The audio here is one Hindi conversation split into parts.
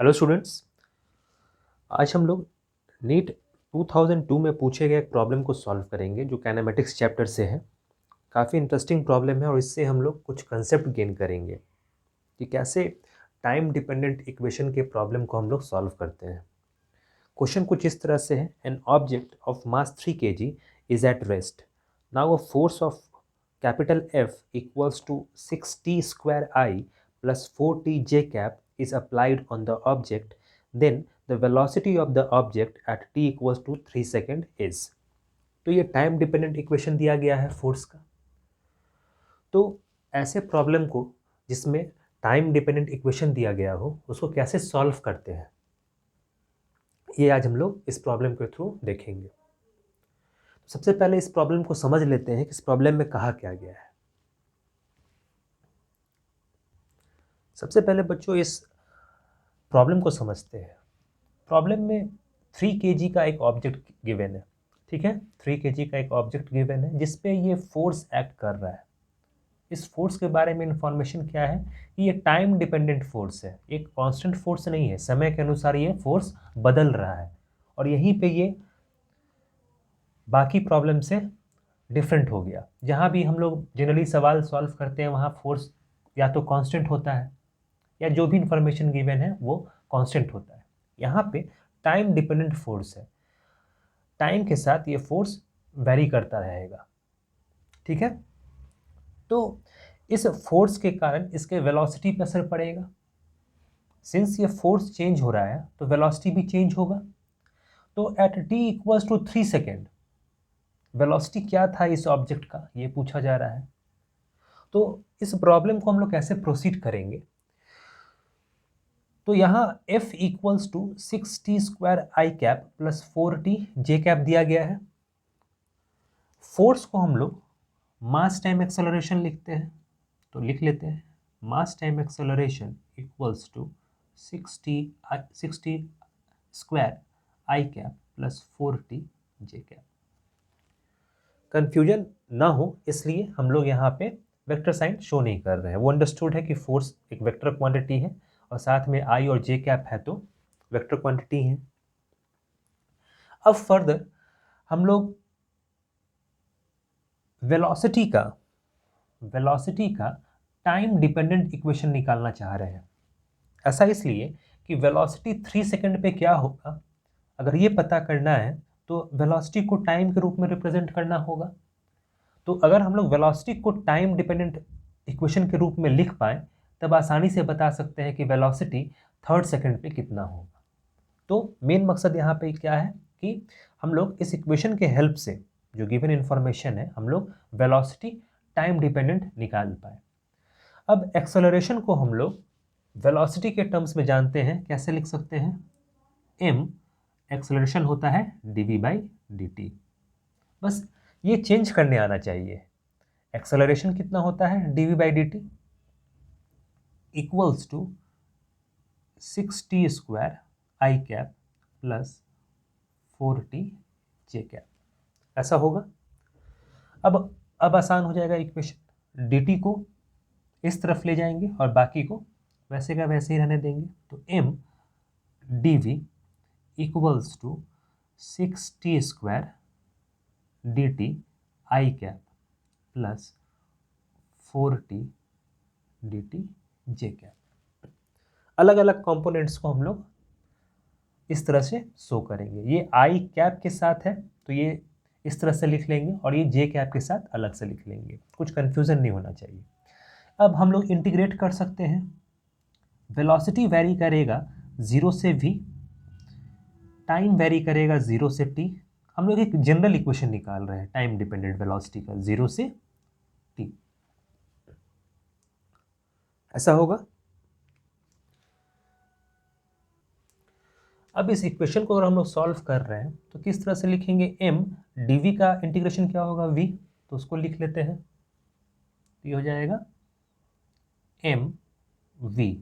Hello students. आज हम लोग नीट 2002 में पूछे गए एक प्रॉब्लम को सॉल्व करेंगे जो काइनेमेटिक्स चैप्टर से है। काफ़ी इंटरेस्टिंग प्रॉब्लम है और इससे हम लोग कुछ कंसेप्ट गेन करेंगे कि कैसे टाइम डिपेंडेंट इक्वेशन के प्रॉब्लम को हम लोग सॉल्व करते हैं। क्वेश्चन कुछ इस तरह से है, an object of mass 3 kg is at rest. Now a force of capital F equals to 6t square I plus 4t j cap is applied on the object, then the velocity of the object at t equals to 3 second is। तो ये टाइम डिपेंडेंट इक्वेशन दिया गया है फोर्स का। तो ऐसे प्रॉब्लम को जिसमें टाइम डिपेंडेंट इक्वेशन दिया गया हो उसको कैसे सॉल्व करते हैं, ये आज हम लोग इस प्रॉब्लम के थ्रू देखेंगे। सबसे पहले इस प्रॉब्लम को समझ लेते हैं कि इस प्रॉब्लम में कहा क्या गया है। सबसे पहले बच्चों इस प्रॉब्लम को समझते हैं। प्रॉब्लम में 3 kg का एक ऑब्जेक्ट गिवन है, ठीक है। 3 kg का एक ऑब्जेक्ट गिवन है जिसपे ये फोर्स एक्ट कर रहा है। इस फोर्स के बारे में इंफॉर्मेशन क्या है कि ये टाइम डिपेंडेंट फोर्स है, एक कांस्टेंट फोर्स नहीं है, समय के अनुसार ये फोर्स बदल रहा है। और यहीं पे ये बाकी प्रॉब्लम से डिफरेंट हो गया। जहाँ भी हम लोग जनरली सवाल सॉल्व करते हैं वहाँ फोर्स या तो कांस्टेंट होता है या जो भी इंफॉर्मेशन गिवन है वो कांस्टेंट होता है। यहाँ पे टाइम डिपेंडेंट फोर्स है, टाइम के साथ ये फोर्स वेरी करता रहेगा, ठीक है। तो इस फोर्स के कारण इसके वेलोसिटी पर असर पड़ेगा। सिंस ये फोर्स चेंज हो रहा है तो वेलोसिटी भी चेंज होगा। तो at t equals to 3 second velocity क्या था इस ऑब्जेक्ट का, ये पूछा जा रहा है। तो इस प्रॉब्लम को हम लोग कैसे प्रोसीड करेंगे, तो यहाँ F equals to 6t square i cap plus 4t j cap दिया गया है। फोर्स को हम लोग मास टाइम एक्सेलरेशन लिखते हैं, तो लिख लेते हैं mass time acceleration equals to 60 square i cap plus 4t j cap. Confusion ना हो इसलिए हम लोग यहाँ पे वेक्टर साइन शो नहीं कर रहे हैं। वो अंडरस्टूड है कि फोर्स एक वेक्टर क्वांटिटी है और साथ में आई और जे कैप है तो वेक्टर क्वांटिटी है। अब फर्दर हम लोग वेलोसिटी का टाइम डिपेंडेंट इक्वेशन निकालना चाह रहे हैं। ऐसा इसलिए कि वेलोसिटी 3 सेकंड पे क्या होगा, अगर ये पता करना है तो वेलोसिटी को टाइम के रूप में रिप्रेजेंट करना होगा। तो अगर हम लोग वेलोसिटी को टाइम डिपेंडेंट इक्वेशन के रूप में लिख पाए तब आसानी से बता सकते हैं कि वेलोसिटी 3rd सेकंड पे कितना होगा। तो मेन मकसद यहाँ पे क्या है कि हम लोग इस इक्वेशन के हेल्प से जो गिवन इंफॉर्मेशन है हम लोग वेलोसिटी टाइम डिपेंडेंट निकाल पाए। अब एक्सेलरेशन को हम लोग वेलोसिटी के टर्म्स में जानते हैं, कैसे लिख सकते हैं, m एक्सेलरेशन होता है dv/dt। बस ये चेंज करने आना चाहिए। एक्सेलरेशन कितना होता है dv/dt equals to 6t square i cap plus 4t j cap, ऐसा होगा। अब आसान हो जाएगा इक्वेशन, dt को इस तरफ ले जाएंगे और बाकी को वैसे का वैसे ही रहने देंगे। तो m dv equals to 6t square dt i cap plus 4t dt j cap. अलग अलग कंपोनेंट्स को हम लोग इस तरह से शो करेंगे। ये आई कैप के साथ है तो ये इस तरह से लिख लेंगे और ये जे कैप के साथ अलग से लिख लेंगे, कुछ कंफ्यूजन नहीं होना चाहिए। अब हम लोग इंटीग्रेट कर सकते हैं। वेलोसिटी वेरी करेगा 0 से v, टाइम वेरी करेगा 0 से t। हम लोग एक जनरल इक्वेशन निकाल रहे हैं टाइम डिपेंडेंट वेलोसिटी का, 0 से t, ऐसा होगा। अब इस इक्वेशन को अगर हम लोग सॉल्व कर रहे हैं तो किस तरह से लिखेंगे, m dv का इंटीग्रेशन क्या होगा v, तो उसको लिख लेते हैं। ये हो जाएगा m v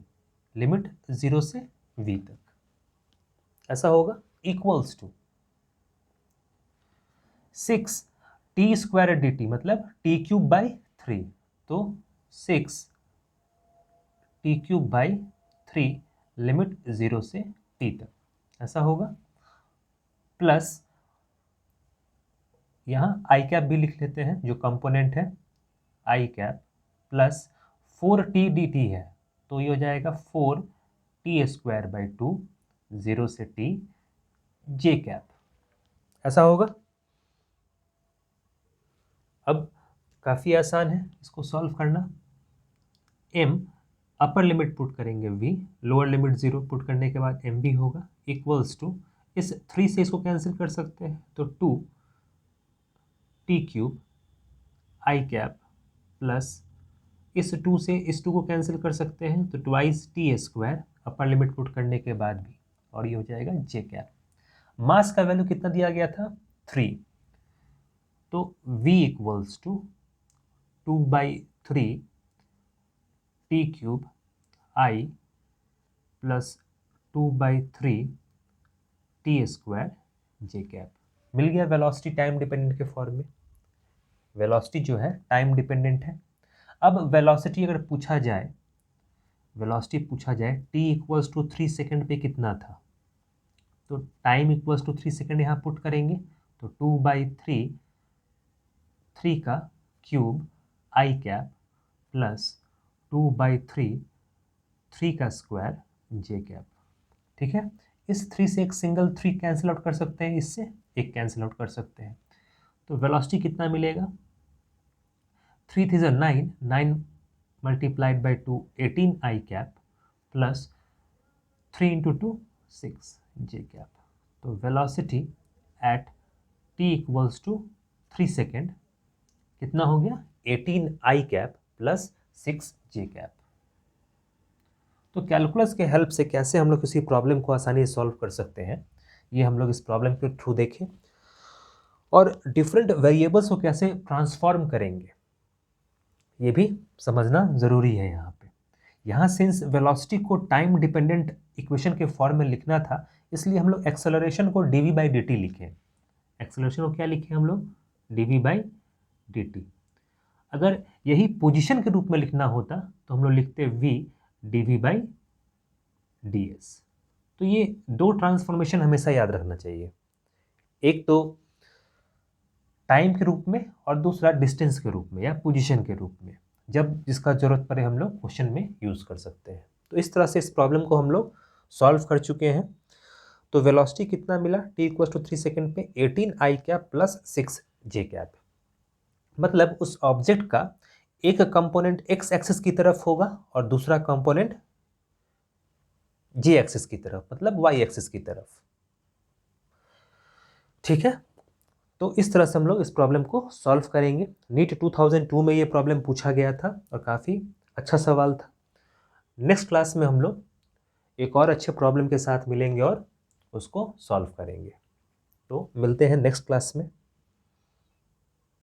लिमिट 0 से v तक, ऐसा होगा, equals to 6t square dt मतलब t³ / 3, तो 6t³ / 3 लिमिट 0 से t तक, ऐसा होगा। प्लस यहाँ आई कैप भी लिख लेते हैं, जो कंपोनेंट है आई कैप प्लस 4t dt है, तो ये हो जाएगा 4t² / 2 0 से t j कैप, ऐसा होगा। अब काफ़ी आसान है इसको सॉल्व करना। m अपर लिमिट पुट करेंगे v, लोअर लिमिट 0 पुट करने के बाद m भी होगा इक्वल्स टू, इस 3 से इसको कैंसिल कर सकते हैं, तो 2t³ आई कैप प्लस इस 2 से इस 2 को कैंसिल कर सकते हैं, तो 2t² अपर लिमिट पुट करने के बाद भी, और ये हो जाएगा j कैप। मास का वैल्यू कितना दिया गया था, 3, तो v equals to 2/3 t³ i plus 2/3 t² j cap. मिल गया वेलोसिटी टाइम डिपेंडेंट के फॉर्म में। वेलोसिटी जो है टाइम डिपेंडेंट है। अब वेलोसिटी अगर पूछा जाए, t इक्वल्स टू 3 सेकेंड पे कितना था, तो टाइम इक्वल्स टू 3 सेकेंड यहाँ पुट करेंगे, तो 2/3 3 का क्यूब आई कैप प्लस 2/3 3 का स्क्वायर जे कैप। ठीक है, इस 3 से एक सिंगल 3 कैंसिल आउट कर सकते हैं, इससे एक कैंसिल आउट कर सकते हैं, तो वेलोसिटी कितना मिलेगा, 3 3 9, 9 multiplied by 2 18 I cap plus 3 into 2 6 J cap. तो velocity at t equals to 3 second कितना हो गया, 18 I cap plus 6 J cap. तो कैलकुलस के हेल्प से कैसे हम लोग किसी प्रॉब्लम को आसानी से सॉल्व कर सकते हैं, ये हम लोग इस प्रॉब्लम के थ्रू देखें, और डिफरेंट वेरिएबल्स को कैसे ट्रांसफॉर्म करेंगे ये भी समझना ज़रूरी है। यहाँ सिंस वेलोसिटी को टाइम डिपेंडेंट इक्वेशन के फॉर्म में लिखना था, इसलिए हम लोग एक्सेलरेशन को dv/dt लिखें। एक्सेलरेशन को क्या लिखें हम लोग, dv/dt। अगर यही पोजीशन के रूप में लिखना होता तो हम लोग लिखते v dv/ds। तो ये दो ट्रांसफॉर्मेशन हमेशा याद रखना चाहिए, एक तो टाइम के रूप में और दूसरा डिस्टेंस के रूप में या पोजीशन के रूप में, जब जिसका जरूरत पड़े हम लोग क्वेश्चन में यूज़ कर सकते हैं। तो इस तरह से इस प्रॉब्लम को हम लोग सॉल्व कर चुके हैं। तो वेलोसिटी कितना मिला, t इक्वल टू 3 सेकेंड पे 18 I cap plus 6 J cap. मतलब उस ऑब्जेक्ट का एक कंपोनेंट x एक्सिस की तरफ होगा और दूसरा कंपोनेंट j एक्सिस की तरफ, मतलब y एक्सिस की तरफ। ठीक है, तो इस तरह से हम लोग इस प्रॉब्लम को सॉल्व करेंगे। नीट 2002 में ये प्रॉब्लम पूछा गया था और काफ़ी अच्छा सवाल था। नेक्स्ट क्लास में हम लोग एक और अच्छे प्रॉब्लम के साथ मिलेंगे और उसको सॉल्व करेंगे। तो मिलते हैं नेक्स्ट क्लास में।